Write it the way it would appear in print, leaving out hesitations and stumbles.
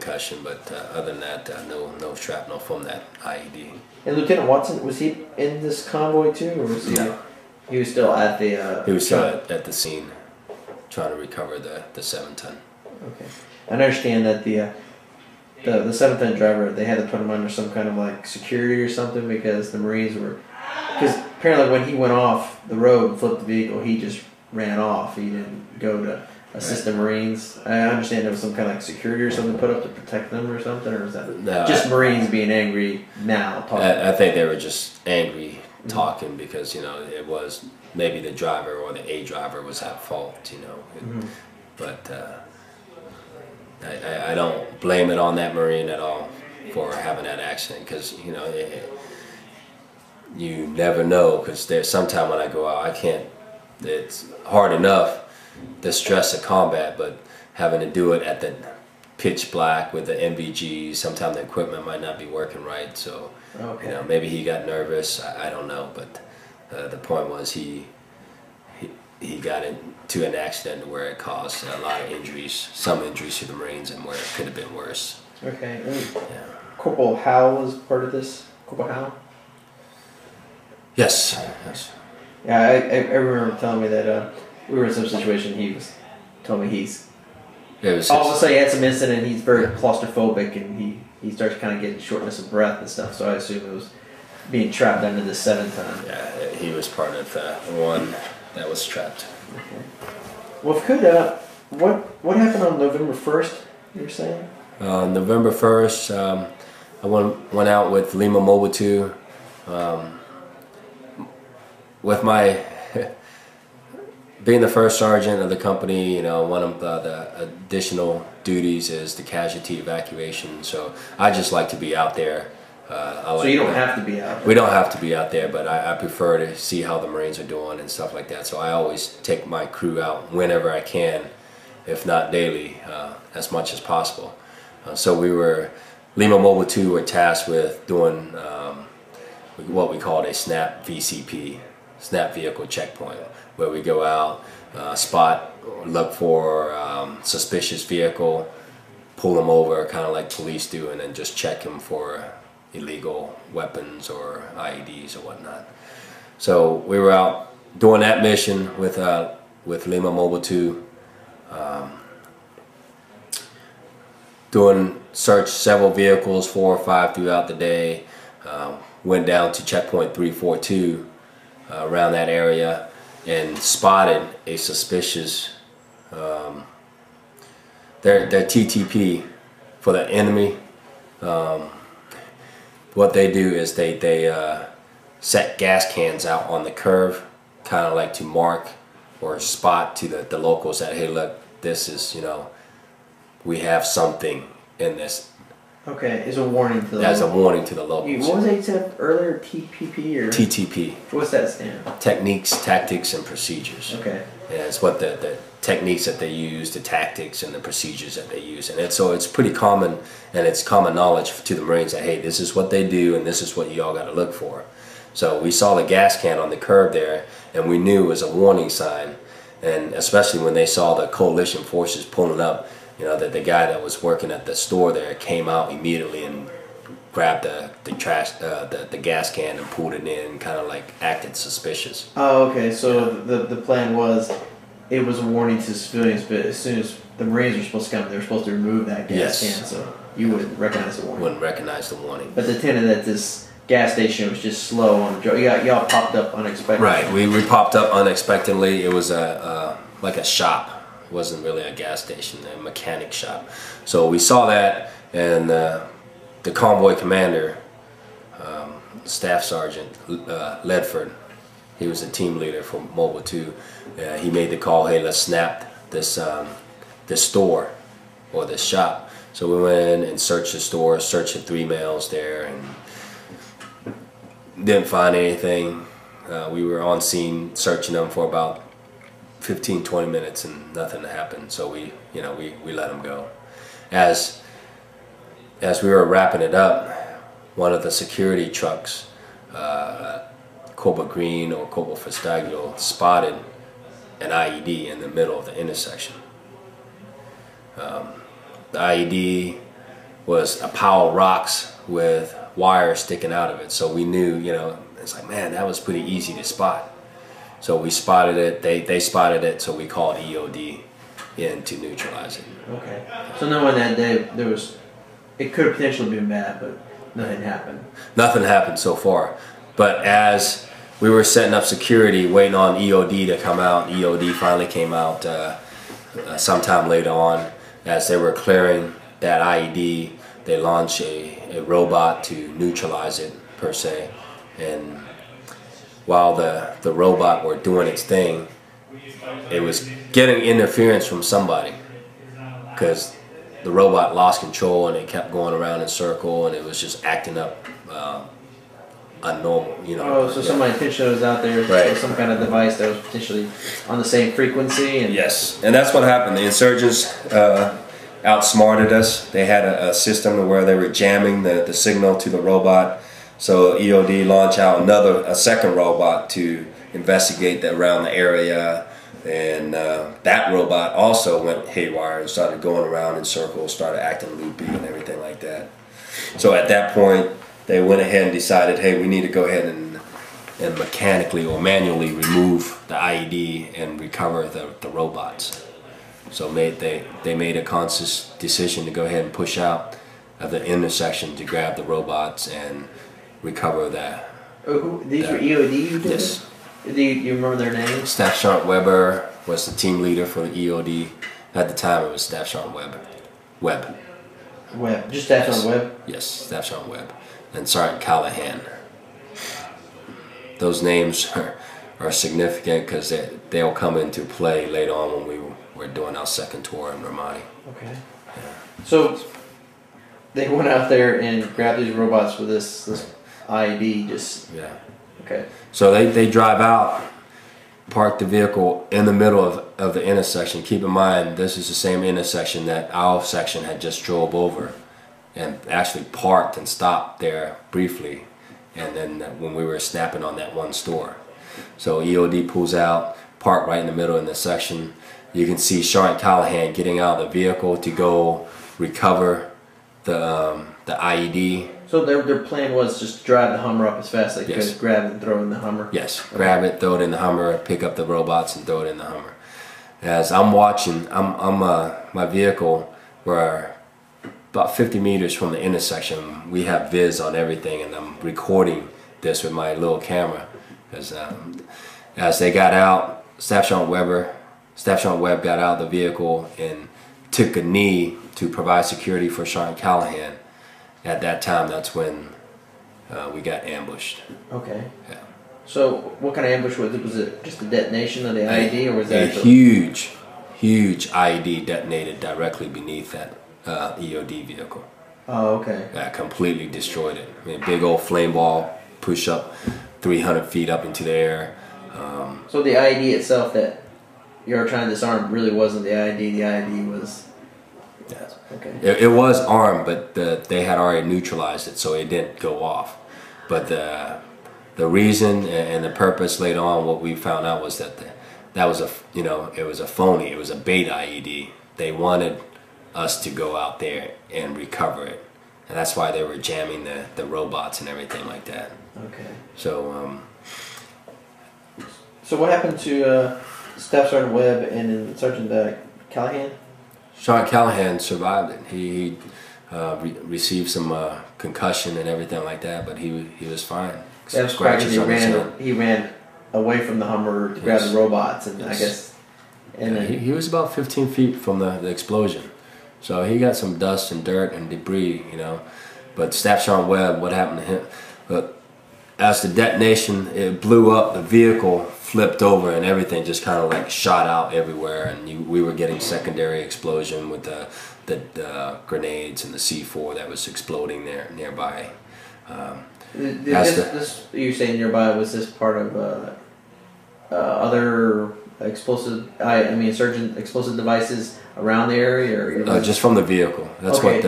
concussion, but other than that, no shrapnel from that IED. And Lieutenant Watson, was he in this convoy too, or was he? No. He was still at the. He was still at the scene, trying to recover the 7-ton. Okay, I understand that the 7-ton driver, they had to put him under some kind of like security or something because the Marines were. Because apparently when he went off the road and flipped the vehicle, he just ran off. He didn't go to assist the Marines. I understand there was some kind of like security or something put up to protect them or something, or is that just Marines being angry now? I think they were just angry talking because, you know, it was maybe the driver or the A driver was at fault, you know. But I don't blame it on that Marine at all for having that accident because, you know, you never know, because there's sometime when I go out, I can't, it's hard enough the stress of combat, but having to do it at the pitch black with the NVG, sometimes the equipment might not be working right, so you know, maybe he got nervous, I don't know, but the point was he got into an accident where it caused a lot of injuries, some injuries to the Marines, and where it could have been worse. Okay, and Corporal Howe was part of this? Corporal Howe? Yes. Yeah, I remember telling me that we were in some situation. He was told me all of a sudden he had some incident. He's very claustrophobic and he starts kind of getting shortness of breath and stuff. So I assume it was being trapped under the 7-ton. Yeah, he was part of the one that was trapped. Okay. Well, if what happened on November 1st? You were saying? November 1st, I went out with Lima Mobile 2. With my being the first sergeant of the company, you know, one of the additional duties is the casualty evacuation. So I just like to be out there. So you don't have to be out there? We don't have to be out there, but I prefer to see how the Marines are doing and stuff like that. So I always take my crew out whenever I can, if not daily, as much as possible. So Lima Mobile 2 were tasked with doing what we called a SNAP VCP. Snap vehicle checkpoint, where we go out, spot, look for suspicious vehicle, pull them over, kind of like police do, and then just check them for illegal weapons or IEDs or whatnot. So we were out doing that mission with Lima Mobile 2, doing search several vehicles, 4 or 5 throughout the day. Went down to checkpoint 342. Around that area and spotted a suspicious their TTP for the enemy. What they do is they set gas cans out on the curve, kind of like to mark or spot to the locals that, hey, look, this is, you know, we have something in this. Okay, it's a warning to the locals. As a warning to the locals. What was it you said earlier? TPP or? TTP. What's that stand? Techniques, tactics, and procedures. Okay. Yeah, it's what the techniques that they use, the tactics, and the procedures that they use. And it's pretty common, and it's common knowledge to the Marines that, hey, this is what they do, and this is what you all got to look for. So we saw the gas can on the curb there, and we knew it was a warning sign. And especially when they saw the coalition forces pulling up, you know, that the guy that was working at the store there came out immediately and grabbed the gas can and pulled it in, and kind of like acted suspicious. Oh, okay. So the plan was, it was a warning to civilians, but as soon as the Marines were supposed to come, they were supposed to remove that gas can, so you wouldn't recognize the warning. Wouldn't recognize the warning. But the tenant at this gas station was just slow on the draw. Y'all popped up unexpectedly. Right. We popped up unexpectedly. It was like a shop. It wasn't really a gas station, a mechanic shop. So we saw that, and the convoy commander, Staff Sergeant Ledford, he was the team leader for Mobile 2. He made the call, hey, let's snap this store or this shop. So we went in and searched the store, searched the 3 males there, and didn't find anything. We were on scene searching them for about 15-20 minutes, and nothing happened. So we let them go. As we were wrapping it up, one of the security trucks, Corporal Green or Corporal Festaglio, spotted an IED in the middle of the intersection. The IED was a pile of rocks with wires sticking out of it. So we knew, you know, it's like, man, that was pretty easy to spot. So we spotted it, they spotted it, so we called EOD in to neutralize it. Okay. So knowing that day, it could have potentially been bad, but nothing happened. Nothing happened so far. But as we were setting up security, waiting on EOD to come out, EOD finally came out sometime later on. As they were clearing that IED, they launched a robot to neutralize it, per se. And while the robot were doing its thing, it was getting interference from somebody, because the robot lost control and it kept going around in a circle, and it was just acting up unnormal, you know. Oh, so somebody intentionally was out there with some kind of device that was potentially on the same frequency. And yes, and that's what happened. The insurgents outsmarted us. They had a system where they were jamming the signal to the robot. So EOD launched out a second robot to investigate around the area. And that robot also went haywire and started going around in circles, started acting loopy and everything like that. So at that point, they went ahead and decided, hey, we need to go ahead and mechanically or manually remove the IED and recover the robots. So they made a conscious decision to go ahead and push out of the intersection to grab the robots and recover that. These were EOD you did? Yes. Do you remember their names? Staff Sergeant Weber was the team leader for the EOD. At the time, it was Staff Sergeant Webb. Just Staff Sergeant Webb? Yes, Staff Sergeant Webb. And Sergeant Callahan. Those names are significant because they'll come into play later on when we were doing our second tour in Ramadi. Okay. Yeah. So they went out there and grabbed these robots with this IED. Yeah. Okay. So they drive out, park the vehicle in the middle of the intersection. Keep in mind, this is the same intersection that our section had just drove over, and actually parked and stopped there briefly, and then when we were snapping on that one store. So EOD pulls out, parked right in the middle of the section. You can see Sergeant Callahan getting out of the vehicle to go recover the IED. So their plan was just to drive the Hummer up as fast as they could, grab it and throw it in the Hummer? Yes, grab it, throw it in the Hummer, pick up the robots and throw it in the Hummer. As I'm watching, my vehicle, we're about 50 meters from the intersection. We have viz on everything, and I'm recording this with my little camera. Because as they got out, Staff Sergeant Webb got out of the vehicle and took a knee to provide security for Sergeant Callahan. At that time, that's when we got ambushed. Okay. Yeah. So what kind of ambush was it? Was it just the detonation of the IED, or was that a huge IED detonated directly beneath that EOD vehicle? Oh, okay. That completely destroyed it. I mean, big old flame ball, push up 300 feet up into the air. So the IED itself that you were trying to disarm really wasn't the IED. The IED was. Yeah. Okay. It was armed, but they had already neutralized it, so it didn't go off. But the reason and the purpose later on, what we found out was that it was a phony. It was a bait IED. They wanted us to go out there and recover it, and that's why they were jamming the robots and everything like that. Okay. So. So what happened to Staff Sergeant Webb and then Sergeant Callahan? Sergeant Callahan survived it. He received some concussion and everything like that, but he was fine. That was quite because he ran away from the Hummer to grab the robots, and I guess. And he was about 15 feet from the explosion, so he got some dust and dirt and debris, you know. But Staff Sergeant Webb, what happened to him? But as the detonation, it blew up, the vehicle flipped over and everything just kind of like shot out everywhere, and we were getting secondary explosion with the grenades and the C4 that was exploding there nearby. This you saying nearby, was this part of other explosive? I mean, insurgent explosive devices around the area, or just from the vehicle. That's what